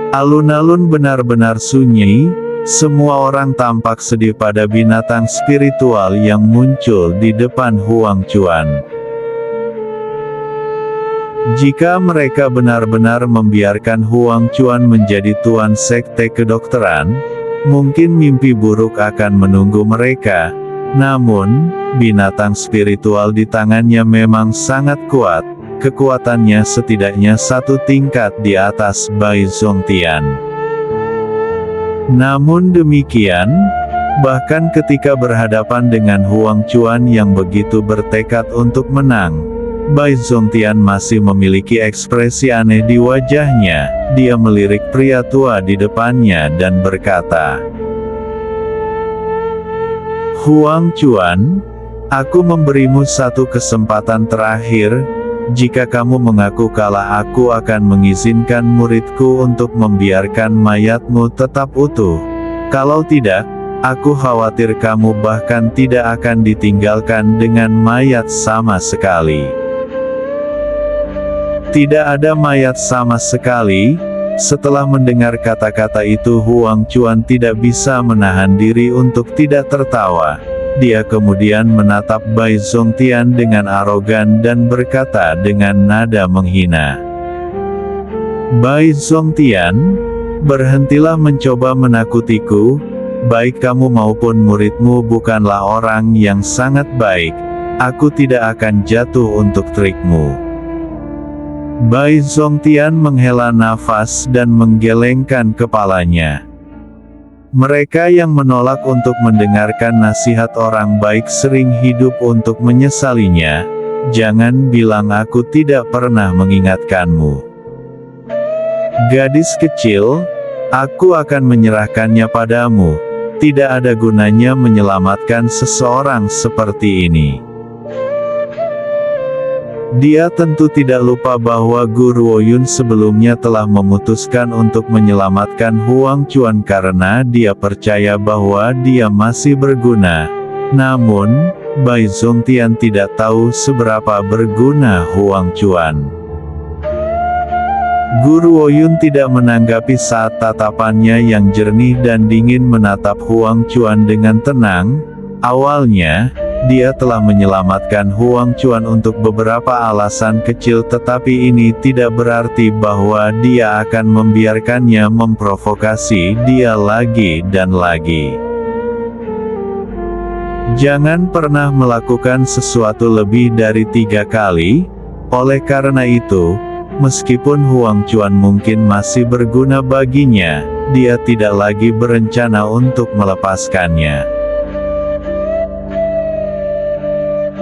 Alun-alun benar-benar sunyi, semua orang tampak sedih pada binatang spiritual yang muncul di depan Huang Chuan. Jika mereka benar-benar membiarkan Huang Chuan menjadi tuan sekte kedokteran, mungkin mimpi buruk akan menunggu mereka. Namun, binatang spiritual di tangannya memang sangat kuat. Kekuatannya setidaknya satu tingkat di atas Bai Zongtian. Namun demikian, bahkan ketika berhadapan dengan Huang Chuan yang begitu bertekad untuk menang, Bai Zongtian masih memiliki ekspresi aneh di wajahnya. Dia melirik pria tua di depannya dan berkata, "Huang Chuan, aku memberimu satu kesempatan terakhir. Jika kamu mengaku kalah, aku akan mengizinkan muridku untuk membiarkan mayatmu tetap utuh. Kalau tidak, aku khawatir kamu bahkan tidak akan ditinggalkan dengan mayat sama sekali." Tidak ada mayat sama sekali. Setelah mendengar kata-kata itu, Huang Chuan tidak bisa menahan diri untuk tidak tertawa. Dia kemudian menatap Bai Zongtian dengan arogan dan berkata dengan nada menghina, "Bai Zongtian, berhentilah mencoba menakutiku. Baik kamu maupun muridmu bukanlah orang yang sangat baik. Aku tidak akan jatuh untuk trikmu." Bai Zongtian menghela nafas dan menggelengkan kepalanya. Mereka yang menolak untuk mendengarkan nasihat orang baik sering hidup untuk menyesalinya. Jangan bilang aku tidak pernah mengingatkanmu. Gadis kecil, aku akan menyerahkannya padamu. Tidak ada gunanya menyelamatkan seseorang seperti ini. Dia tentu tidak lupa bahwa Guru Ouyun sebelumnya telah memutuskan untuk menyelamatkan Huang Chuan karena dia percaya bahwa dia masih berguna. Namun, Bai Zongtian tidak tahu seberapa berguna Huang Chuan. Guru Ouyun tidak menanggapi saat tatapannya yang jernih dan dingin menatap Huang Chuan dengan tenang. Awalnya, dia telah menyelamatkan Huang Chuan untuk beberapa alasan kecil, tetapi ini tidak berarti bahwa dia akan membiarkannya memprovokasi dia lagi dan lagi. Jangan pernah melakukan sesuatu lebih dari 3 kali. Oleh karena itu, meskipun Huang Chuan mungkin masih berguna baginya, dia tidak lagi berencana untuk melepaskannya.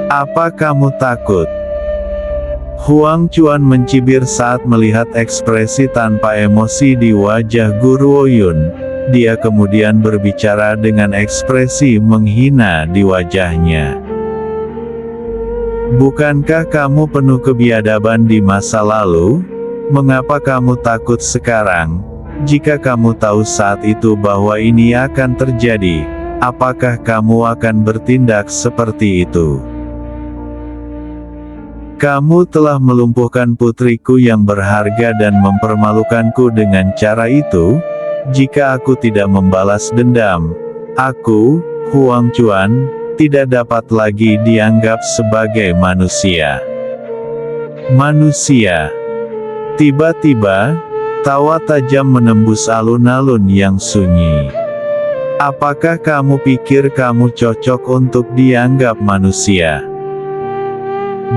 "Apa kamu takut?" Huang Chuan mencibir saat melihat ekspresi tanpa emosi di wajah Guru Ouyun. Dia kemudian berbicara dengan ekspresi menghina di wajahnya. "Bukankah kamu penuh kebiadaban di masa lalu? Mengapa kamu takut sekarang? Jika kamu tahu saat itu bahwa ini akan terjadi, apakah kamu akan bertindak seperti itu? Kamu telah melumpuhkan putriku yang berharga dan mempermalukanku dengan cara itu. Jika aku tidak membalas dendam, aku, Huang Chuan, tidak dapat lagi dianggap sebagai manusia." Manusia. Tiba-tiba, tawa tajam menembus alun-alun yang sunyi. "Apakah kamu pikir kamu cocok untuk dianggap manusia?"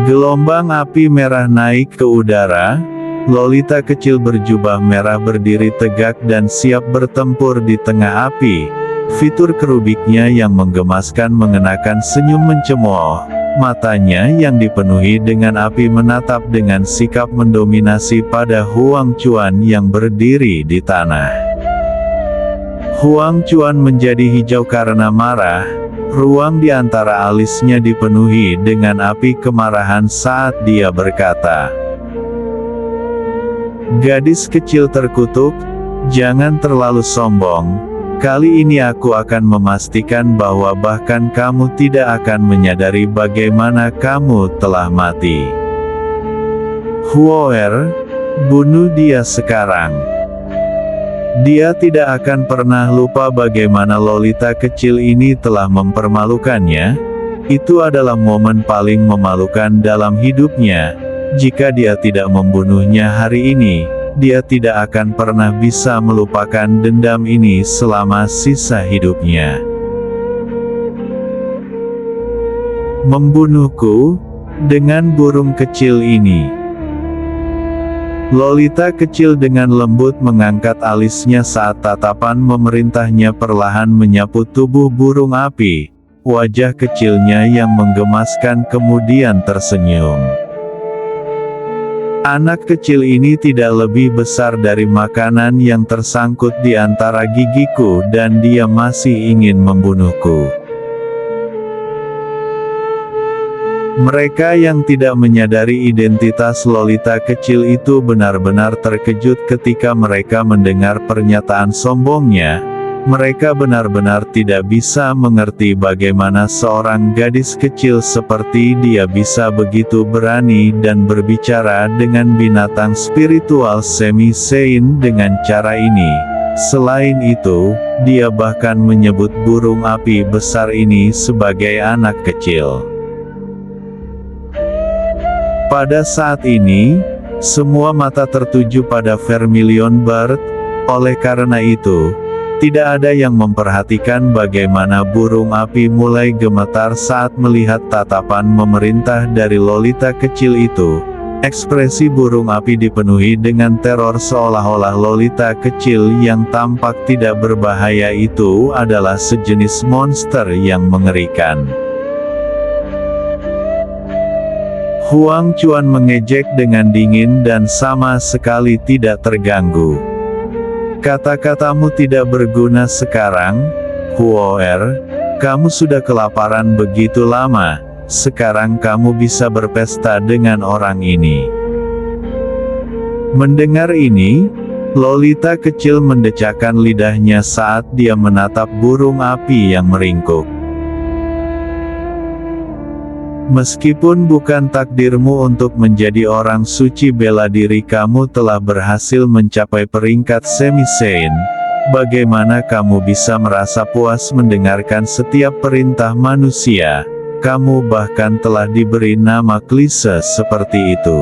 Gelombang api merah naik ke udara. Lolita kecil berjubah merah berdiri tegak dan siap bertempur di tengah api. Fitur kerubiknya yang menggemaskan mengenakan senyum mencemooh. Matanya yang dipenuhi dengan api menatap dengan sikap mendominasi pada Huang Chuan yang berdiri di tanah. Huang Chuan menjadi hijau karena marah. Ruang di antara alisnya dipenuhi dengan api kemarahan saat dia berkata, "Gadis kecil terkutuk, jangan terlalu sombong. Kali ini aku akan memastikan bahwa bahkan kamu tidak akan menyadari bagaimana kamu telah mati. Huoer, bunuh dia sekarang." Dia tidak akan pernah lupa bagaimana Lolita kecil ini telah mempermalukannya. Itu adalah momen paling memalukan dalam hidupnya. Jika dia tidak membunuhnya hari ini, dia tidak akan pernah bisa melupakan dendam ini selama sisa hidupnya. Membunuhku dengan burung kecil ini. Lolita kecil dengan lembut mengangkat alisnya saat tatapan memerintahnya perlahan menyapu tubuh burung api. Wajah kecilnya yang menggemaskan kemudian tersenyum. Anak kecil ini tidak lebih besar dari makanan yang tersangkut di antara gigiku dan dia masih ingin membunuhku. Mereka yang tidak menyadari identitas Lolita kecil itu benar-benar terkejut ketika mereka mendengar pernyataan sombongnya. Mereka benar-benar tidak bisa mengerti bagaimana seorang gadis kecil seperti dia bisa begitu berani dan berbicara dengan binatang spiritual semi-saint dengan cara ini. Selain itu, dia bahkan menyebut burung api besar ini sebagai anak kecil. Pada saat ini, semua mata tertuju pada Vermilion Bird. Oleh karena itu, tidak ada yang memperhatikan bagaimana burung api mulai gemetar saat melihat tatapan memerintah dari Lolita kecil itu. Ekspresi burung api dipenuhi dengan teror seolah-olah Lolita kecil yang tampak tidak berbahaya itu adalah sejenis monster yang mengerikan. Huang Chuan mengejek dengan dingin dan sama sekali tidak terganggu. Kata-katamu tidak berguna sekarang, Huoer. Kamu sudah kelaparan begitu lama, sekarang kamu bisa berpesta dengan orang ini. Mendengar ini, Lolita kecil mendecakkan lidahnya saat dia menatap burung api yang meringkuk. Meskipun bukan takdirmu untuk menjadi orang suci bela diri, kamu telah berhasil mencapai peringkat semi-saint. Bagaimana kamu bisa merasa puas mendengarkan setiap perintah manusia? Kamu bahkan telah diberi nama klise seperti itu.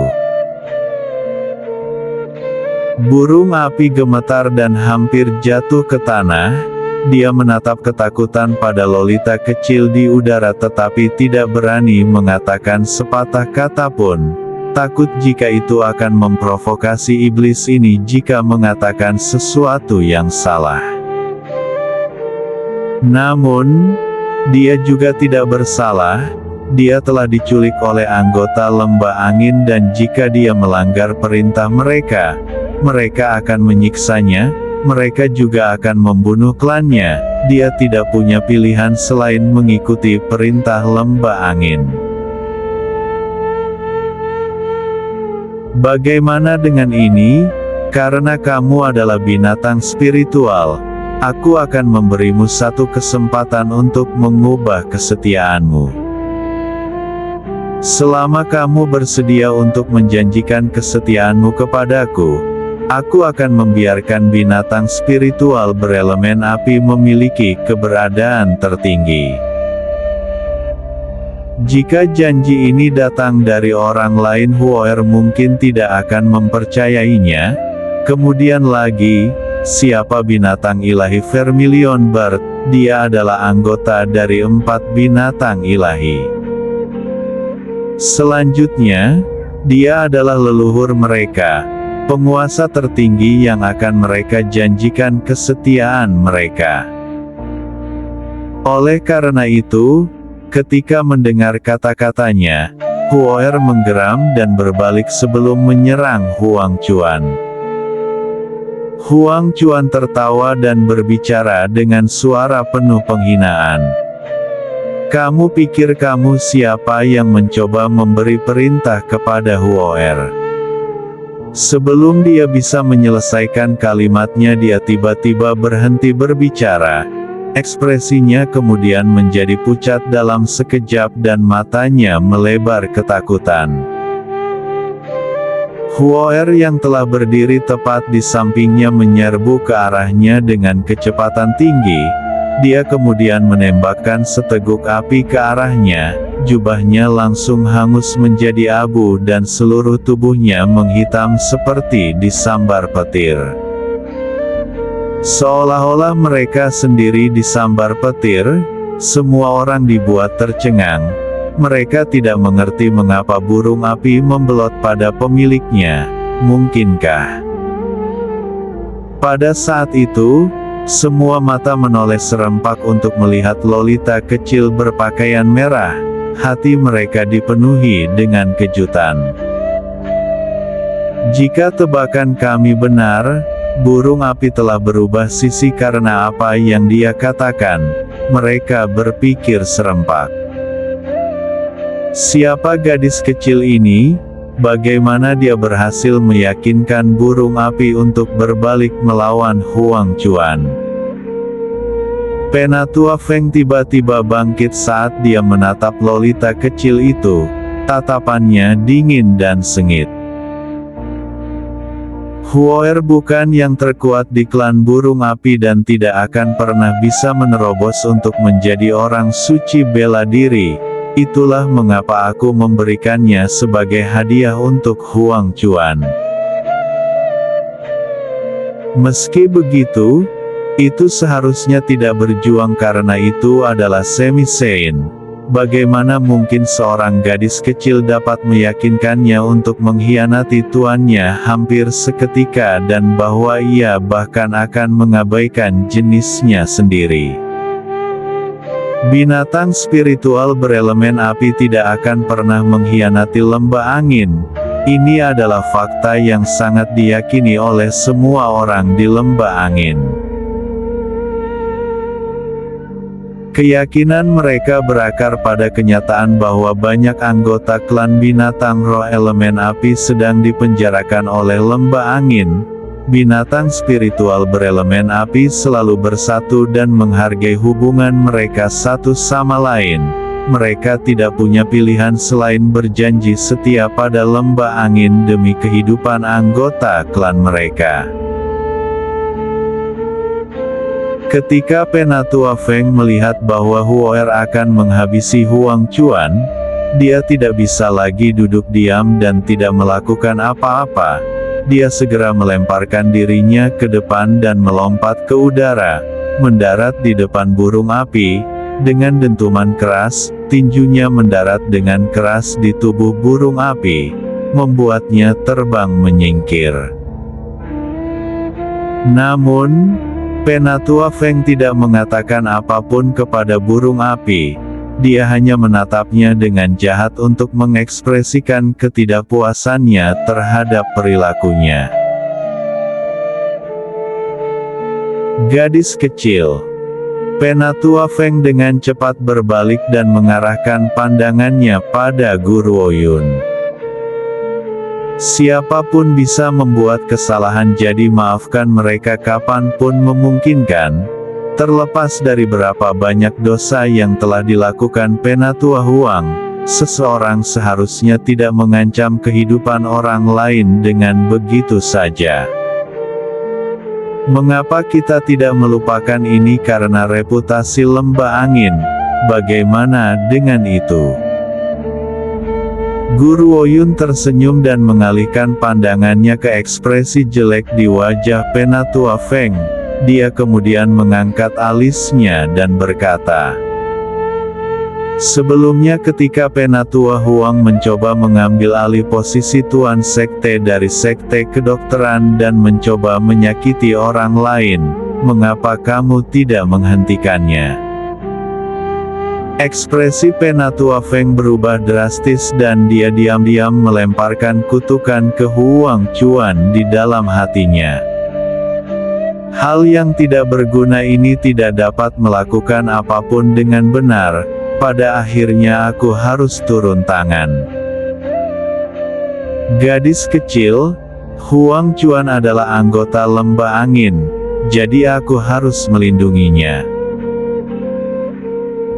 Burung api gemetar dan hampir jatuh ke tanah. Dia menatap ketakutan pada Lolita kecil di udara tetapi tidak berani mengatakan sepatah kata pun. Takut jika itu akan memprovokasi iblis ini jika mengatakan sesuatu yang salah. Namun, dia juga tidak bersalah. Dia telah diculik oleh anggota lembah angin dan jika dia melanggar perintah mereka, mereka akan menyiksanya. Mereka juga akan membunuh klannya. Dia tidak punya pilihan selain mengikuti perintah lembah angin. Bagaimana dengan ini? Karena kamu adalah binatang spiritual, aku akan memberimu satu kesempatan untuk mengubah kesetiaanmu. Selama kamu bersedia untuk menjanjikan kesetiaanmu kepadaku, aku akan membiarkan binatang spiritual berelemen api memiliki keberadaan tertinggi. Jika janji ini datang dari orang lain, Huoer mungkin tidak akan mempercayainya. Kemudian lagi, siapa binatang ilahi Vermilion Bird? Dia adalah anggota dari 4 binatang ilahi. Selanjutnya, dia adalah leluhur mereka. Penguasa tertinggi yang akan mereka janjikan kesetiaan mereka. Oleh karena itu, ketika mendengar kata-katanya, Huoer menggeram dan berbalik sebelum menyerang Huang Chuan. Huang Chuan tertawa dan berbicara dengan suara penuh penghinaan. Kamu pikir kamu siapa yang mencoba memberi perintah kepada Huoer? Sebelum dia bisa menyelesaikan kalimatnya, dia tiba-tiba berhenti berbicara. Ekspresinya kemudian menjadi pucat dalam sekejap dan matanya melebar ketakutan. Huoer yang telah berdiri tepat di sampingnya menyerbu ke arahnya dengan kecepatan tinggi. Dia kemudian menembakkan seteguk api ke arahnya, jubahnya langsung hangus menjadi abu dan seluruh tubuhnya menghitam seperti disambar petir. Seolah-olah mereka sendiri disambar petir, semua orang dibuat tercengang. Mereka tidak mengerti mengapa burung api membelot pada pemiliknya. Mungkinkah? Pada saat itu, semua mata menoleh serempak untuk melihat Lolita kecil berpakaian merah. Hati mereka dipenuhi dengan kejutan. Jika tebakan kami benar, burung api telah berubah sisi karena apa yang dia katakan, mereka berpikir serempak. Siapa gadis kecil ini? Bagaimana dia berhasil meyakinkan burung api untuk berbalik melawan Huang Chuan? Penatua Feng tiba-tiba bangkit saat dia menatap Lolita kecil itu. Tatapannya dingin dan sengit. Huoer bukan yang terkuat di klan burung api dan tidak akan pernah bisa menerobos untuk menjadi orang suci bela diri. Itulah mengapa aku memberikannya sebagai hadiah untuk Huang Chuan. Meski begitu, itu seharusnya tidak berjuang karena itu adalah semi-saint. Bagaimana mungkin seorang gadis kecil dapat meyakinkannya untuk mengkhianati tuannya hampir seketika dan bahwa ia bahkan akan mengabaikan jenisnya sendiri. Binatang spiritual berelemen api tidak akan pernah mengkhianati lembah angin. Ini adalah fakta yang sangat diyakini oleh semua orang di lembah angin. Keyakinan mereka berakar pada kenyataan bahwa banyak anggota klan binatang roh elemen api sedang dipenjarakan oleh lembah angin. Binatang spiritual berelemen api selalu bersatu dan menghargai hubungan mereka satu sama lain. Mereka tidak punya pilihan selain berjanji setia pada lembah angin demi kehidupan anggota klan mereka. Ketika Penatua Feng melihat bahwa Huoer akan menghabisi Huang Chuan, dia tidak bisa lagi duduk diam dan tidak melakukan apa-apa. Dia segera melemparkan dirinya ke depan dan melompat ke udara, mendarat di depan burung api. Dengan dentuman keras, tinjunya mendarat dengan keras di tubuh burung api, membuatnya terbang menyingkir. Namun, Penatua Feng tidak mengatakan apapun kepada burung api. Dia hanya menatapnya dengan jahat untuk mengekspresikan ketidakpuasannya terhadap perilakunya. Gadis kecil. Penatua Feng dengan cepat berbalik dan mengarahkan pandangannya pada Guru Oyun. Siapapun bisa membuat kesalahan, jadi maafkan mereka kapanpun memungkinkan. Terlepas dari berapa banyak dosa yang telah dilakukan Penatua Huang, seseorang seharusnya tidak mengancam kehidupan orang lain dengan begitu saja. Mengapa kita tidak melupakan ini karena reputasi lembah angin? Bagaimana dengan itu? Guru Oyun tersenyum dan mengalihkan pandangannya ke ekspresi jelek di wajah Penatua Feng. Dia kemudian mengangkat alisnya dan berkata, sebelumnya ketika Penatua Huang mencoba mengambil alih posisi Tuan Sekte dari Sekte Kedokteran dan mencoba menyakiti orang lain, mengapa kamu tidak menghentikannya? Ekspresi Penatua Feng berubah drastis dan dia diam-diam melemparkan kutukan ke Huang Chuan di dalam hatinya. Hal yang tidak berguna ini tidak dapat melakukan apapun dengan benar. Pada akhirnya aku harus turun tangan. Gadis kecil, Huang Chuan adalah anggota lembah angin, jadi aku harus melindunginya.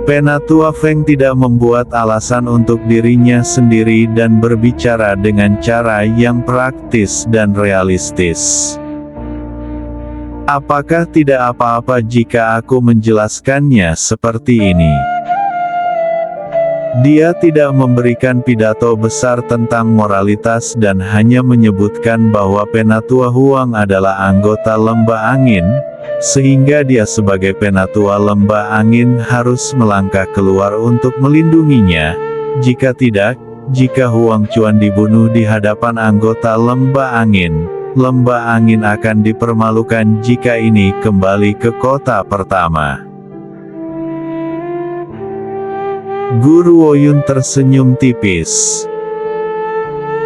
Penatua Feng tidak membuat alasan untuk dirinya sendiri dan berbicara dengan cara yang praktis dan realistis. Apakah tidak apa-apa jika aku menjelaskannya seperti ini? Dia tidak memberikan pidato besar tentang moralitas dan hanya menyebutkan bahwa Penatua Huang adalah anggota lembah angin, sehingga dia sebagai Penatua lembah angin harus melangkah keluar untuk melindunginya. Jika tidak, jika Huang Chuan dibunuh di hadapan anggota lembah angin akan dipermalukan jika ini kembali ke kota pertama. Guru Woyun tersenyum tipis.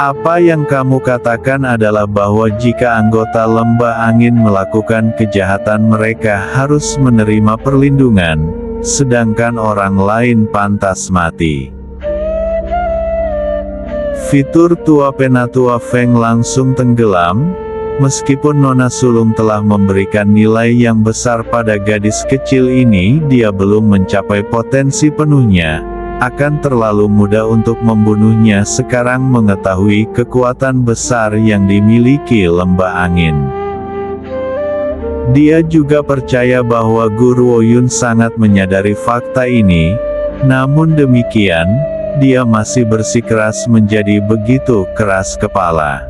Apa yang kamu katakan adalah bahwa jika anggota lembah angin melakukan kejahatan mereka harus menerima perlindungan, sedangkan orang lain pantas mati. Fitur tua Penatua Feng langsung tenggelam. Meskipun Nona Sulung telah memberikan nilai yang besar pada gadis kecil ini, dia belum mencapai potensi penuhnya. Akan terlalu mudah untuk membunuhnya sekarang mengetahui kekuatan besar yang dimiliki lembah angin. Dia juga percaya bahwa Guru Woyun sangat menyadari fakta ini, namun demikian, dia masih bersikeras menjadi begitu keras kepala.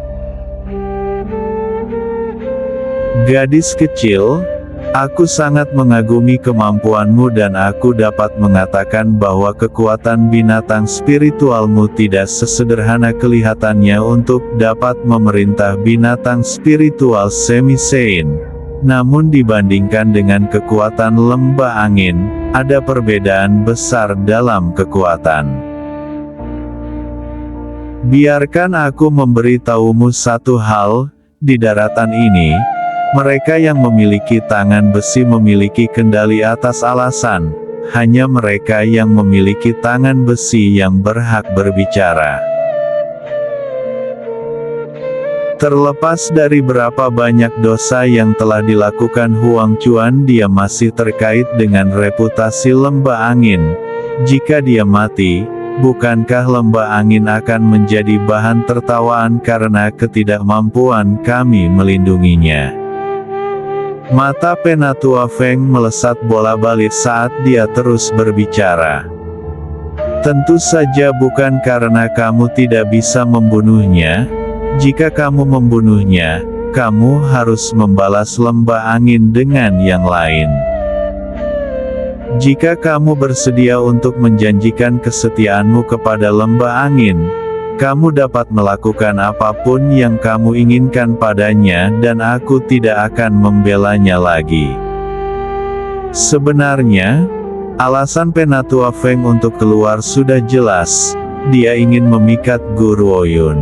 Gadis kecil, aku sangat mengagumi kemampuanmu dan aku dapat mengatakan bahwa kekuatan binatang spiritualmu tidak sesederhana kelihatannya untuk dapat memerintah binatang spiritual semi-saint. Namun dibandingkan dengan kekuatan lembah angin, ada perbedaan besar dalam kekuatan. Biarkan aku memberitahumu satu hal, di daratan ini, mereka yang memiliki tangan besi memiliki kendali atas alasan, hanya mereka yang memiliki tangan besi yang berhak berbicara. Terlepas dari berapa banyak dosa yang telah dilakukan Huang Chuan, dia masih terkait dengan reputasi lembah angin. Jika dia mati, bukankah lembah angin akan menjadi bahan tertawaan karena ketidakmampuan kami melindunginya? Mata Penatua Feng melesat bola-balik saat dia terus berbicara. Tentu saja bukan karena kamu tidak bisa membunuhnya. Jika kamu membunuhnya, kamu harus membalas lembah angin dengan yang lain. Jika kamu bersedia untuk menjanjikan kesetiaanmu kepada lembah angin, kamu dapat melakukan apapun yang kamu inginkan padanya dan aku tidak akan membelanya lagi. Sebenarnya, alasan Penatua Feng untuk keluar sudah jelas, dia ingin memikat Guru Woyun.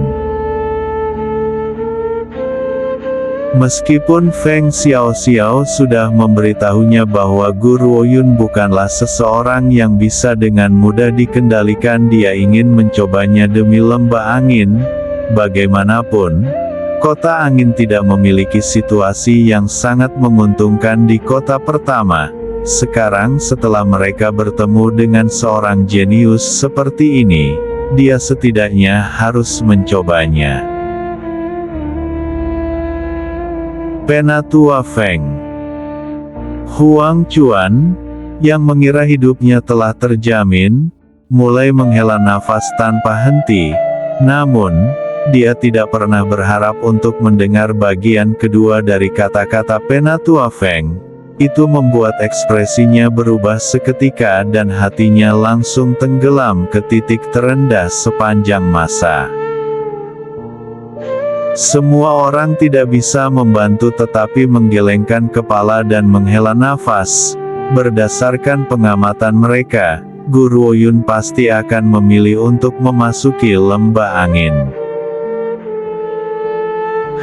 Meskipun Feng Xiaoxiao sudah memberitahunya bahwa Guru Woyun bukanlah seseorang yang bisa dengan mudah dikendalikan, dia ingin mencobanya demi lembah angin. Bagaimanapun, kota angin tidak memiliki situasi yang sangat menguntungkan di kota pertama. Sekarang setelah mereka bertemu dengan seorang jenius seperti ini, dia setidaknya harus mencobanya. Penatua Feng. Huang Chuan, yang mengira hidupnya telah terjamin, mulai menghela nafas tanpa henti. Namun, dia tidak pernah berharap untuk mendengar bagian kedua dari kata-kata Penatua Feng. Itu membuat ekspresinya berubah seketika dan hatinya langsung tenggelam ke titik terendah sepanjang masa. Semua orang tidak bisa membantu tetapi menggelengkan kepala dan menghela nafas. Berdasarkan pengamatan mereka, Guru Woyun pasti akan memilih untuk memasuki lembah angin.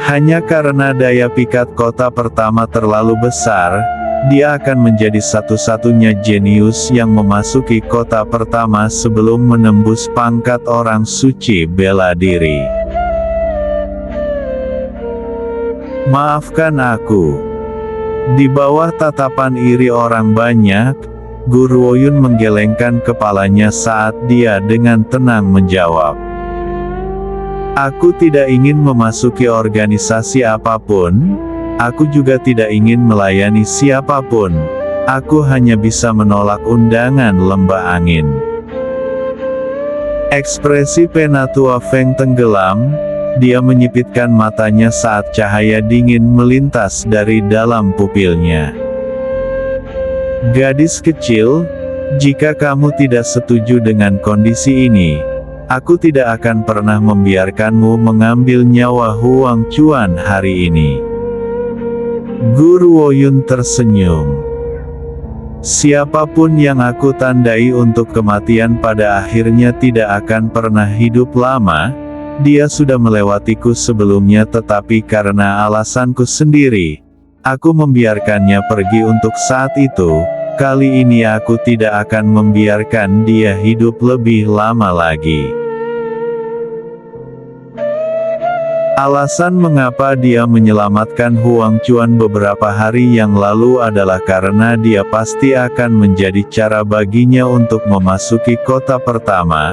Hanya karena daya pikat kota pertama terlalu besar, dia akan menjadi satu-satunya jenius yang memasuki kota pertama sebelum menembus pangkat orang suci bela diri. Maafkan aku. Di bawah tatapan iri orang banyak, Gu Ruoyun menggelengkan kepalanya saat dia dengan tenang menjawab. Aku tidak ingin memasuki organisasi apapun, aku juga tidak ingin melayani siapapun, aku hanya bisa menolak undangan lembah angin. Ekspresi Penatua Feng tenggelam, dia menyipitkan matanya saat cahaya dingin melintas dari dalam pupilnya. Gadis kecil, jika kamu tidak setuju dengan kondisi ini, aku tidak akan pernah membiarkanmu mengambil nyawa Huang Chuan hari ini. Gu Ruoyun tersenyum. Siapapun yang aku tandai untuk kematian pada akhirnya tidak akan pernah hidup lama, dia sudah melewatiku sebelumnya tetapi karena alasanku sendiri, aku membiarkannya pergi untuk saat itu, kali ini aku tidak akan membiarkan dia hidup lebih lama lagi. Alasan mengapa dia menyelamatkan Huang Chuan beberapa hari yang lalu adalah karena dia pasti akan menjadi cara baginya untuk memasuki kota pertama.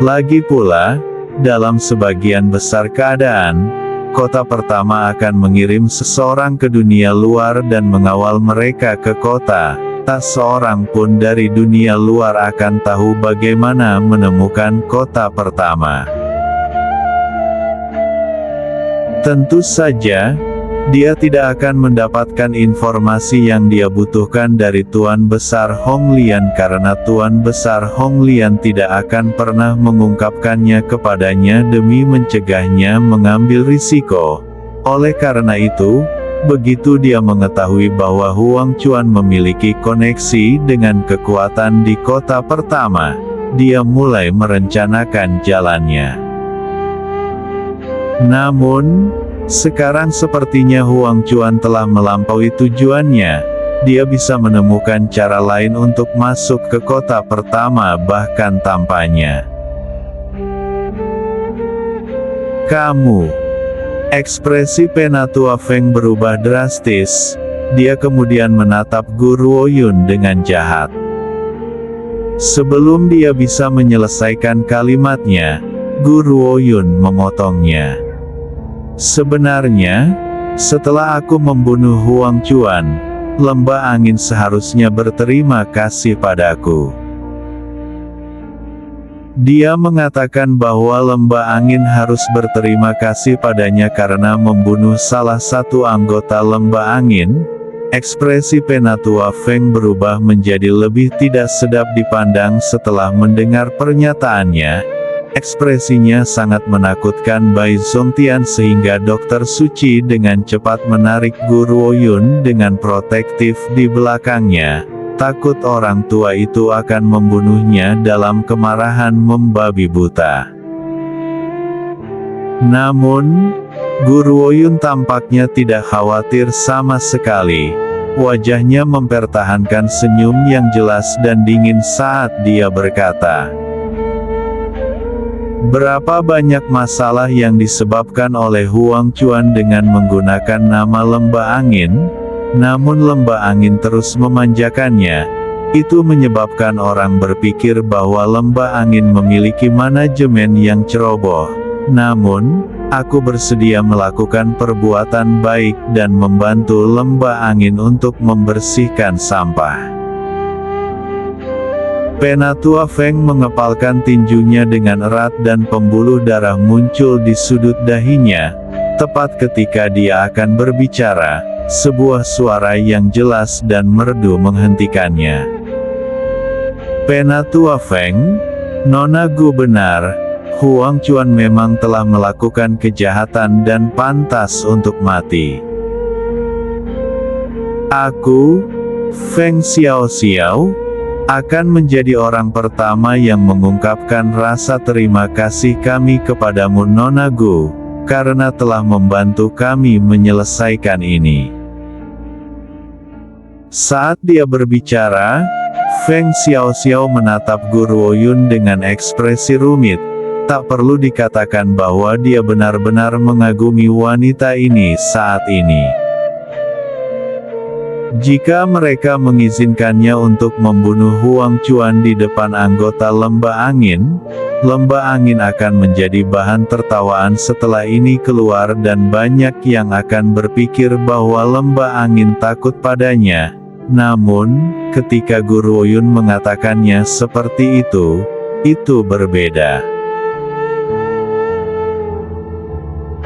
Lagi pula, dalam sebagian besar keadaan, kota pertama akan mengirim seseorang ke dunia luar dan mengawal mereka ke kota. Tak seorang pun dari dunia luar akan tahu bagaimana menemukan kota pertama. Tentu saja, dia tidak akan mendapatkan informasi yang dia butuhkan dari Tuan Besar Hong Lian karena Tuan Besar Hong Lian tidak akan pernah mengungkapkannya kepadanya demi mencegahnya mengambil risiko. Oleh karena itu, begitu dia mengetahui bahwa Huang Chuan memiliki koneksi dengan kekuatan di kota pertama, dia mulai merencanakan jalannya. Namun, sekarang sepertinya Huang Chuan telah melampaui tujuannya. Dia bisa menemukan cara lain untuk masuk ke kota pertama bahkan tanpanya. Kamu. Ekspresi Penatua Feng berubah drastis. Dia kemudian menatap Gu Ruoyun dengan jahat. Sebelum dia bisa menyelesaikan kalimatnya, Gu Ruoyun memotongnya. Sebenarnya, setelah aku membunuh Huang Chuan, lembah angin seharusnya berterima kasih padaku. Dia mengatakan bahwa lembah angin harus berterima kasih padanya karena membunuh salah satu anggota lembah angin. Ekspresi Penatua Feng berubah menjadi lebih tidak sedap dipandang setelah mendengar pernyataannya. Ekspresinya sangat menakutkan Bai Zongtian sehingga Dokter Suci dengan cepat menarik Gu Ruoyun dengan protektif di belakangnya. Takut orang tua itu akan membunuhnya dalam kemarahan membabi buta. Namun, Gu Ruoyun tampaknya tidak khawatir sama sekali. Wajahnya mempertahankan senyum yang jelas dan dingin saat dia berkata, "Berapa banyak masalah yang disebabkan oleh Huang Chuan dengan menggunakan nama lembah angin, namun lembah angin terus memanjakannya. Itu menyebabkan orang berpikir bahwa lembah angin memiliki manajemen yang ceroboh. Namun, aku bersedia melakukan perbuatan baik dan membantu lembah angin untuk membersihkan sampah." Penatua Feng mengepalkan tinjunya dengan erat dan pembuluh darah muncul di sudut dahinya. Tepat ketika dia akan berbicara, sebuah suara yang jelas dan merdu menghentikannya. "Penatua Feng, Nona Gu benar, Huang Chuan memang telah melakukan kejahatan dan pantas untuk mati. Aku, Feng Xiaoxiao, akan menjadi orang pertama yang mengungkapkan rasa terima kasih kami kepadamu Nona Gu, karena telah membantu kami menyelesaikan ini." Saat dia berbicara, Feng Xiaoxiao menatap Gu Ruoyun dengan ekspresi rumit. Tak perlu dikatakan bahwa dia benar-benar mengagumi wanita ini saat ini. Jika mereka mengizinkannya untuk membunuh Huang Chuan di depan anggota lembah angin akan menjadi bahan tertawaan setelah ini keluar dan banyak yang akan berpikir bahwa lembah angin takut padanya. Namun, ketika Guru Ouyun mengatakannya seperti itu berbeda.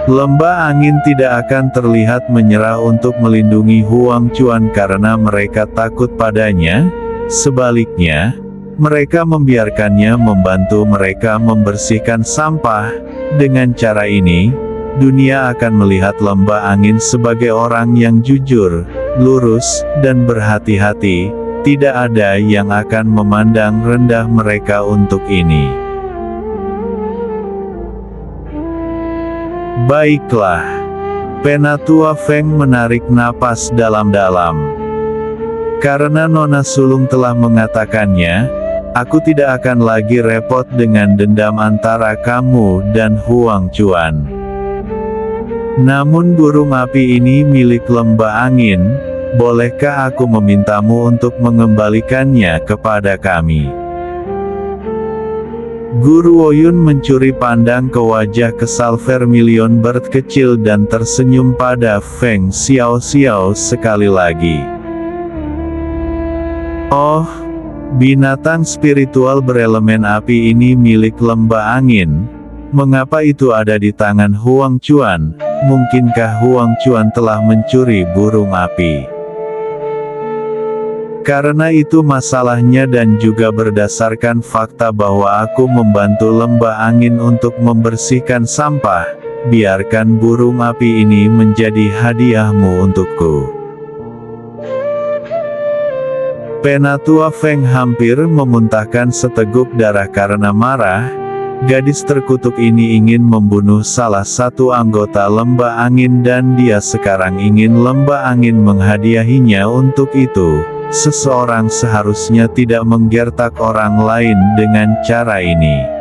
Lembah angin tidak akan terlihat menyerah untuk melindungi Huang Chuan karena mereka takut padanya. Sebaliknya, mereka membiarkannya membantu mereka membersihkan sampah. Dengan cara ini, dunia akan melihat lembah angin sebagai orang yang jujur, lurus, dan berhati-hati. Tidak ada yang akan memandang rendah mereka untuk ini. Baiklah. Penatua Feng menarik napas dalam-dalam. Karena Nona Sulung telah mengatakannya, aku tidak akan lagi repot dengan dendam antara kamu dan Huang Chuan. Namun burung api ini milik lembah angin, bolehkah aku memintamu untuk mengembalikannya kepada kami? Guru Ouyun mencuri pandang ke wajah kesal Vermilion Bird kecil dan tersenyum pada Feng Xiaoxiao sekali lagi. Oh, binatang spiritual berelemen api ini milik lembah angin. Mengapa itu ada di tangan Huang Chuan? Mungkinkah Huang Chuan telah mencuri burung api? Karena itu masalahnya dan juga berdasarkan fakta bahwa aku membantu lembah angin untuk membersihkan sampah, biarkan burung api ini menjadi hadiahmu untukku. Penatua Feng hampir memuntahkan seteguk darah karena marah. Gadis terkutuk ini ingin membunuh salah satu anggota lembah angin dan dia sekarang ingin lembah angin menghadiahinya untuk itu. Seseorang seharusnya tidak menggertak orang lain dengan cara ini.